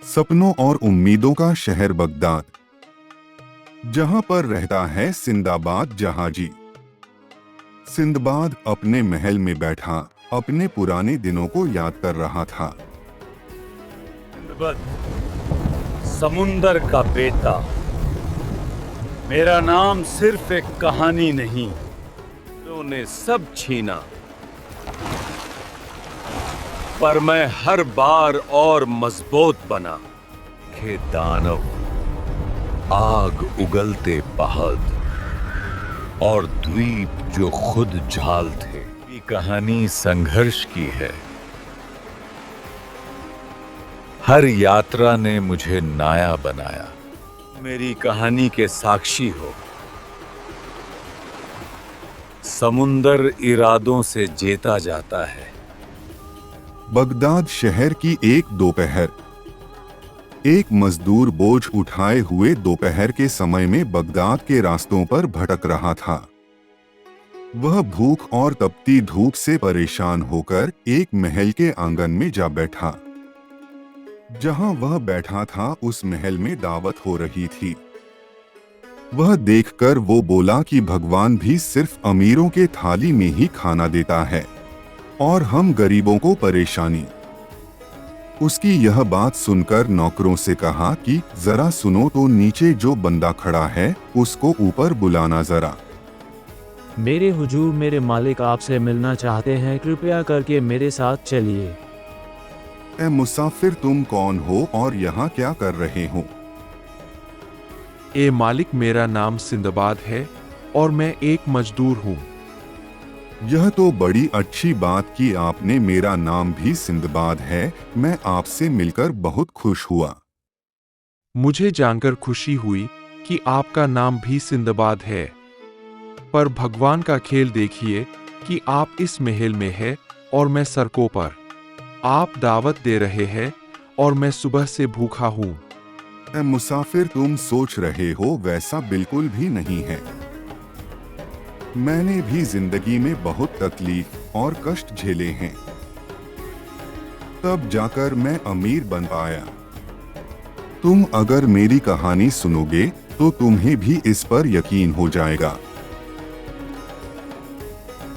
सपनों और उम्मीदों का शहर बगदाद, जहां पर रहता है सिंदाबाद जहाजी। सिंदबाद अपने महल में बैठा अपने पुराने दिनों को याद कर रहा था। सिंदबाद, समुंदर का बेटा, मेरा नाम सिर्फ एक कहानी नहीं, उन्होंने सब छीना, पर मैं हर बार और मजबूत बना। के दानव, आग उगलते पहाड़ और द्वीप जो खुद झाल थे। ये कहानी संघर्ष की है। हर यात्रा ने मुझे नाया बनाया। मेरी कहानी के साक्षी हो। समुंदर इरादों से जीता जाता है। बगदाद शहर की एक दोपहर, एक मजदूर बोझ उठाए हुए दोपहर के समय में बगदाद के रास्तों पर भटक रहा था। वह भूख और तपती धूप से परेशान होकर एक महल के आंगन में जा बैठा। जहां वह बैठा था उस महल में दावत हो रही थी। वह देखकर वो बोला कि भगवान भी सिर्फ अमीरों के थाली में ही खाना देता है और हम गरीबों को परेशानी। उसकी यह बात सुनकर नौकरों से कहा कि जरा सुनो तो, नीचे जो बंदा खड़ा है उसको ऊपर बुलाना जरा। मेरे हुजूर, मेरे मालिक आपसे मिलना चाहते हैं, कृपया करके मेरे साथ चलिए। ए मुसाफिर, तुम कौन हो और यहाँ क्या कर रहे हो? ए मालिक, मेरा नाम सिंदबाद है और मैं एक मजदूर हूँ। यह तो बड़ी अच्छी बात कि आपने मेरा नाम भी सिंदबाद है। मैं आपसे मिलकर बहुत खुश हुआ। मुझे जानकर खुशी हुई कि आपका नाम भी सिंदबाद है, पर भगवान का खेल देखिए कि आप इस महल में है और मैं सड़कों पर। आप दावत दे रहे हैं और मैं सुबह से भूखा हूँ। ए मुसाफिर, तुम सोच रहे हो वैसा बिल्कुल भी नहीं है। मैंने भी जिंदगी में बहुत तकलीफ और कष्ट झेले हैं, तब जाकर मैं अमीर बन पाया। तुम अगर मेरी कहानी सुनोगे तो तुम्हें भी इस पर यकीन हो जाएगा।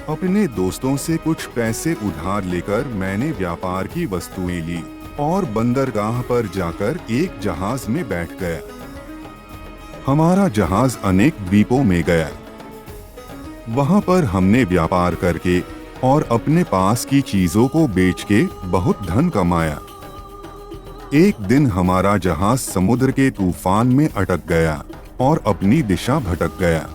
अपने दोस्तों से कुछ पैसे उधार लेकर मैंने व्यापार की वस्तुएं ली और बंदरगाह पर जाकर एक जहाज में बैठ गया। हमारा जहाज अनेक द्वीपों में गया। वहां पर हमने व्यापार करके और अपने पास की चीजों को बेच के बहुत धन कमाया। एक दिन हमारा जहाज समुद्र के तूफान में अटक गया और अपनी दिशा भटक गया।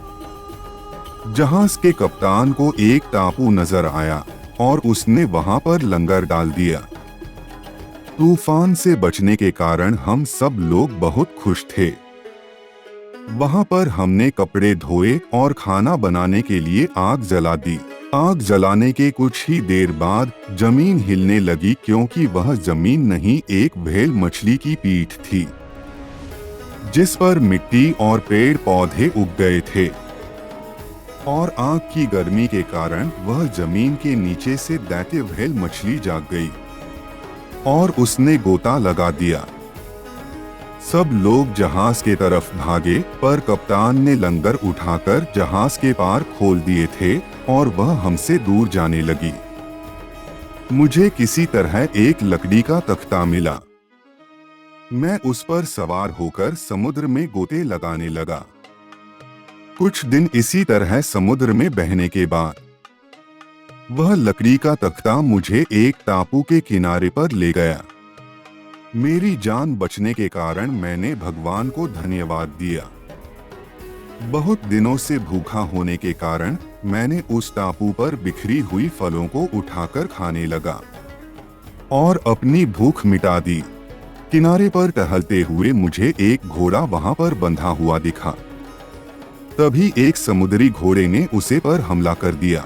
जहाज के कप्तान को एक टापू नजर आया और उसने वहां पर लंगर डाल दिया। तूफान से बचने के कारण हम सब लोग बहुत खुश थे। वहां पर हमने कपड़े धोए और खाना बनाने के लिए आग जला दी। आग जलाने के कुछ ही देर बाद जमीन हिलने लगी, क्योंकि वह जमीन नहीं, एक व्हेल मछली की पीठ थी जिस पर मिट्टी और पेड़ पौधे उग गए थे। और आग की गर्मी के कारण वह जमीन के नीचे से दैत्य व्हेल मछली जाग गई और उसने गोता लगा दिया। सब लोग जहाज के तरफ भागे, पर कप्तान ने लंगर उठाकर जहाज के पार खोल दिए थे और वह हमसे दूर जाने लगी। मुझे किसी तरह एक लकड़ी का तख्ता मिला। मैं उस पर सवार होकर समुद्र में गोते लगाने लगा। कुछ दिन इसी तरह समुद्र में बहने के बाद वह लकड़ी का तख्ता मुझे एक टापू के किनारे पर ले गया। मेरी जान बचने के कारण मैंने भगवान को धन्यवाद दिया। बहुत दिनों से भूखा होने के कारण मैंने उस टापू पर बिखरी हुई फलों को उठाकर खाने लगा और अपनी भूख मिटा दी। किनारे पर टहलते हुए मुझे एक घोड़ा वहां पर बंधा हुआ दिखा। तभी एक समुद्री घोड़े ने उसे पर हमला कर दिया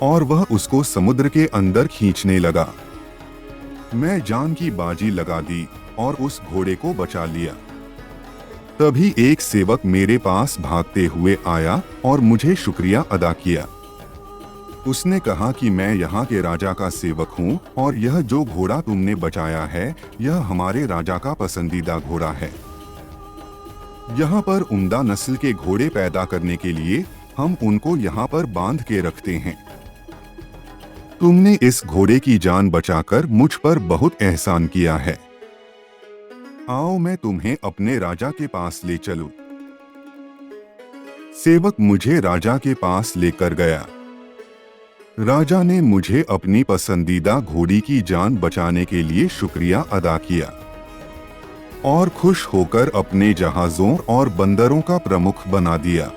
और वह उसको समुद्र के अंदर खींचने लगा। मैं जान की बाजी लगा दी और उस घोड़े को बचा लिया। तभी एक सेवक मेरे पास भागते हुए आया और मुझे शुक्रिया अदा किया। उसने कहा कि मैं यहाँ के राजा का सेवक हूँ और यह जो घोड़ा तुमने बचाया है यह हमारे राजा का पसंदीदा घोड़ा है। यहाँ पर उम्दा नस्ल के घोड़े पैदा करने के लिए हम उनको यहाँ पर बांध के रखते हैं। तुमने इस घोड़े की जान बचाकर मुझ पर बहुत एहसान किया है। आओ मैं तुम्हें अपने राजा के पास ले चलूं। सेवक मुझे राजा के पास लेकर गया। राजा ने मुझे अपनी पसंदीदा घोड़ी की जान बचाने के लिए शुक्रिया अदा किया और खुश होकर अपने जहाजों और बंदरों का प्रमुख बना दिया।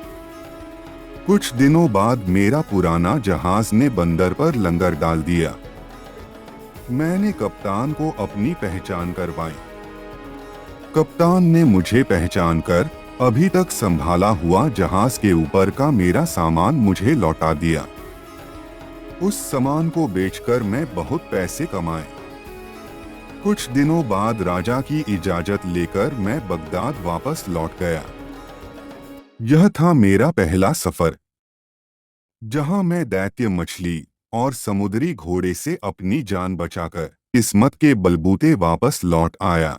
कुछ दिनों बाद मेरा पुराना जहाज ने बंदर पर लंगर डाल दिया। मैंने कप्तान को अपनी पहचान करवाई। कप्तान ने मुझे पहचानकर अभी तक संभाला हुआ जहाज के ऊपर का मेरा सामान मुझे लौटा दिया। उस सामान को बेचकर मैं बहुत पैसे कमाए। कुछ दिनों बाद राजा की इजाजत लेकर मैं बगदाद वापस लौट गया। यह था मेरा पहला सफर, जहां मैं दैत्य मछली और समुद्री घोड़े से अपनी जान बचाकर किस्मत के बलबूते वापस लौट आया।